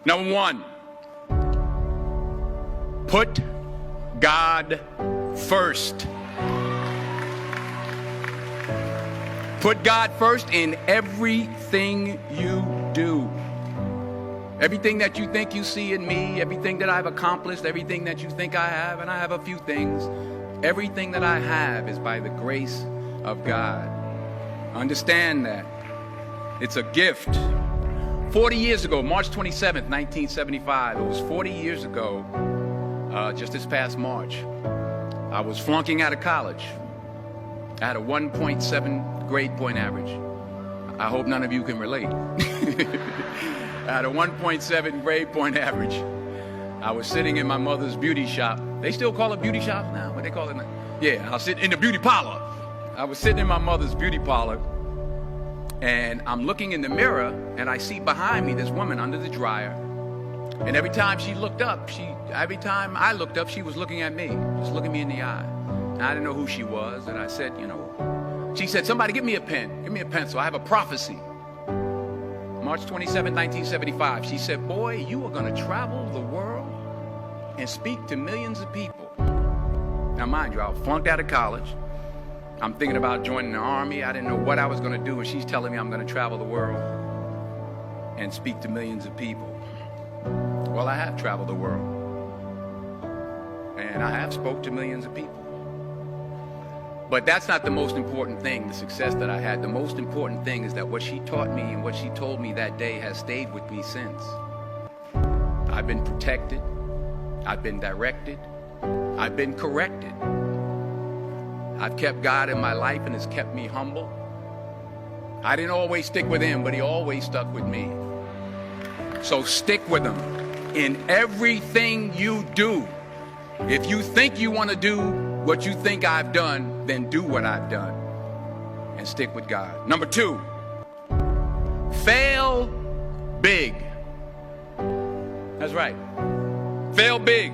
Number one, put God first. Put God first in everything you do. Everything that you think you see in me, everything that I've accomplished, everything that you think I have, and I have a few things, everything that I have is by the grace of God. Understand that. It's a gift. 40 years ago, March 27th, 1975, it was 40 years ago, just this past March, I was flunking out of college. I had a 1.7 grade point average. I hope none of you can relate. I had a 1.7 grade point average. I was sitting in my mother's beauty shop. They still call it beauty shop now? What they call it now? Yeah, I was sitting in the beauty parlor. I was sitting in my mother's beauty parlor, and I'm looking in the mirror, and I see behind me this woman under the dryer. And every time she looked up, every time I looked up, she was looking at me, just looking me in the eye. And I didn't know who she was, and I said, she said, somebody give me a pen, give me a pencil, I have a prophecy. March 27, 1975, she said, boy, you are going to travel the world and speak to millions of people. Now, mind you, I was flunked out of college. I'm thinking about joining the army. I didn't know what I was going to do, and she's telling me I'm going to travel the world and speak to millions of people. Well, I have traveled the world, and I have spoke to millions of people. But that's not the most important thing, the success that I had. The most important thing is that what she taught me and what she told me that day has stayed with me since. I've been protected. I've been directed. I've been corrected. I've kept God in my life, and it's kept me humble. I didn't always stick with him, but he always stuck with me. So stick with him in everything you do. If you think you want to do what you think I've done, then do what I've done and stick with God. Number two, fail big. That's right. Fail big.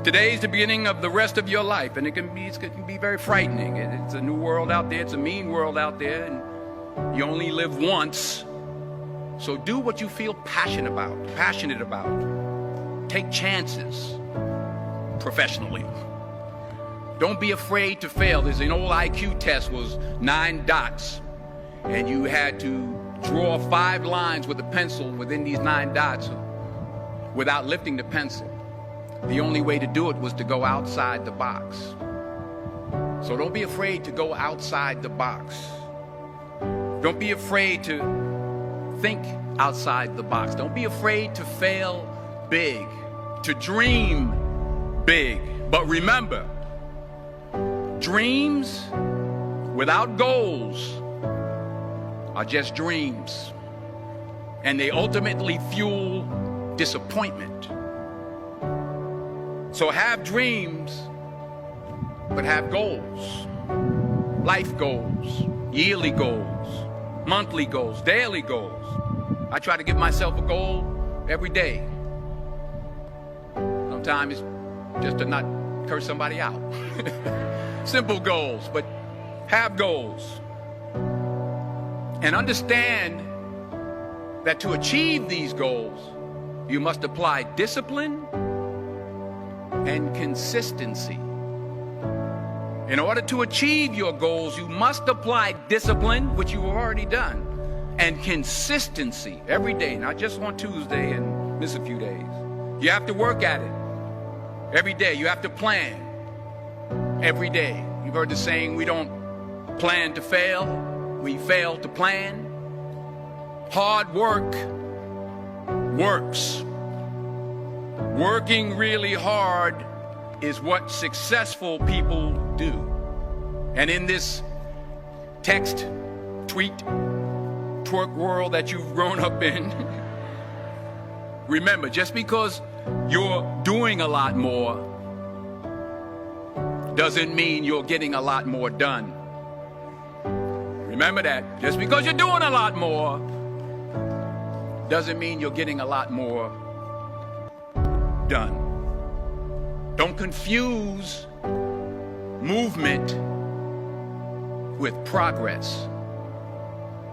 Today's the beginning of the rest of your life, and it can be very frightening. It's a new world out there. It's a mean world out there, and you only live once. So do what you feel passionate about. Take chances professionally. Don't be afraid to fail. There's an old IQ test, was 9 dots, and you had to draw 5 lines with a pencil within these 9 dots without lifting the pencil. The only way to do it was to go outside the box. So don't be afraid to go outside the box. Don't be afraid to think outside the box. Don't be afraid to fail big, to dream big. But remember, dreams without goals are just dreams, and they ultimately fuel disappointment. So have dreams, but have goals. Life goals, yearly goals, monthly goals, daily goals. I try to give myself a goal every day. Sometimes it's just to not curse somebody out. Simple goals, but have goals. And understand that to achieve these goals, you must apply discipline and consistency. In order to achieve your goals, you must apply discipline, which you've already done, and consistency every day, not just on Tuesday and miss a few days. You have to work at it every day. You have to plan every day. You've heard the saying, we don't plan to fail, we fail to plan. Hard work works. Working really hard is what successful people do. And in this text, tweet, twerk world that you've grown up in, remember, just because you're doing a lot more doesn't mean you're getting a lot more done. Remember that. Just because you're doing a lot more doesn't mean you're getting a lot more done. Don't confuse movement with progress.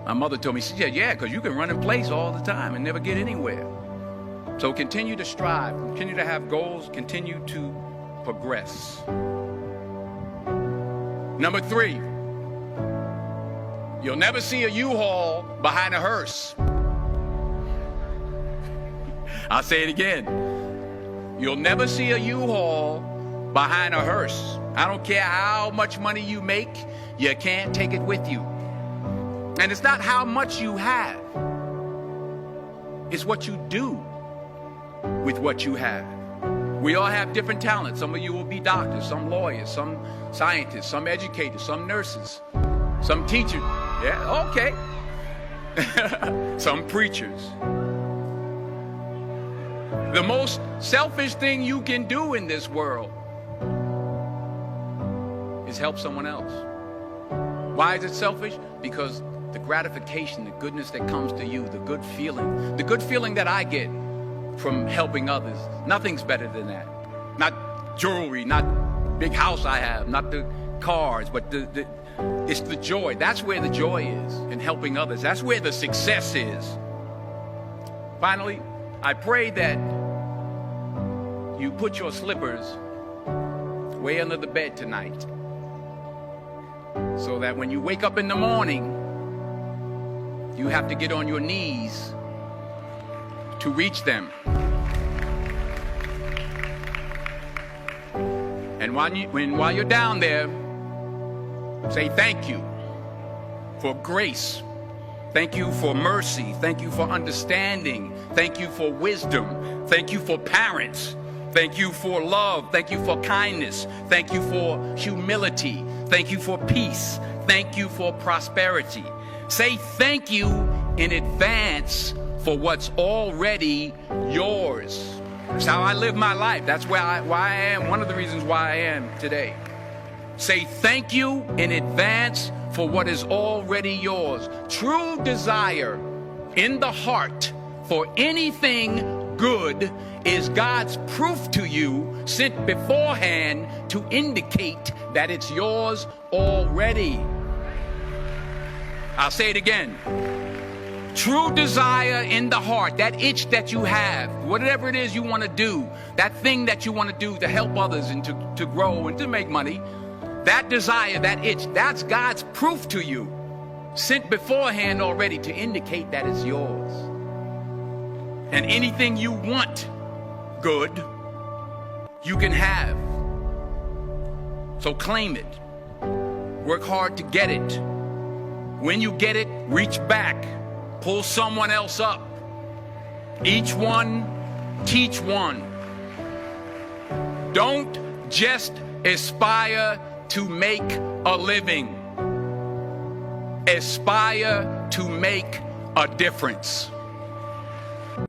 My mother told me, she said, yeah, because you can run in place all the time and never get anywhere. So continue to strive, continue to have goals, continue to progress. Number 3, you'll never see a U-Haul behind a hearse. I'll say it again. You'll never see a U-Haul behind a hearse. I don't care how much money you make, you can't take it with you. And it's not how much you have, it's what you do with what you have. We all have different talents. Some of you will be doctors, some lawyers, some scientists, some educators, some nurses, some teachers. Yeah, okay. Some preachers. The most selfish thing you can do in this world is help someone else. Why is it selfish? Because the gratification, the goodness that comes to you, the good feeling that I get from helping others, nothing's better than that. Not jewelry, not big house I have, not the cars, but it's the joy. That's where the joy is, in helping others. That's where the success is. Finally, I pray that you put your slippers way under the bed tonight, so that when you wake up in the morning, you have to get on your knees to reach them. And while you're down there, say thank you for grace. Thank you for mercy. Thank you for understanding. Thank you for wisdom. Thank you for parents. Thank you for love. Thank you for kindness. Thank you for humility. Thank you for peace. Thank you for prosperity. Say thank you in advance for what's already yours. That's how I live my life. That's why I am. One of the reasons why I am today. Say thank you in advance for what is already yours. True desire in the heart for anything good is God's proof to you, sent beforehand to indicate that it's yours already. I'll say it again. True desire in the heart, that itch that you have, whatever it is you want to do, that thing that you want to do to help others and to grow and to make money, that desire, that itch, that's God's proof to you, sent beforehand already to indicate that it's yours. And anything you want good, you can have. So claim it. Work hard to get it. When you get it, reach back. Pull someone else up. Each one, teach one. Don't just aspire to make a living. Aspire to make a difference.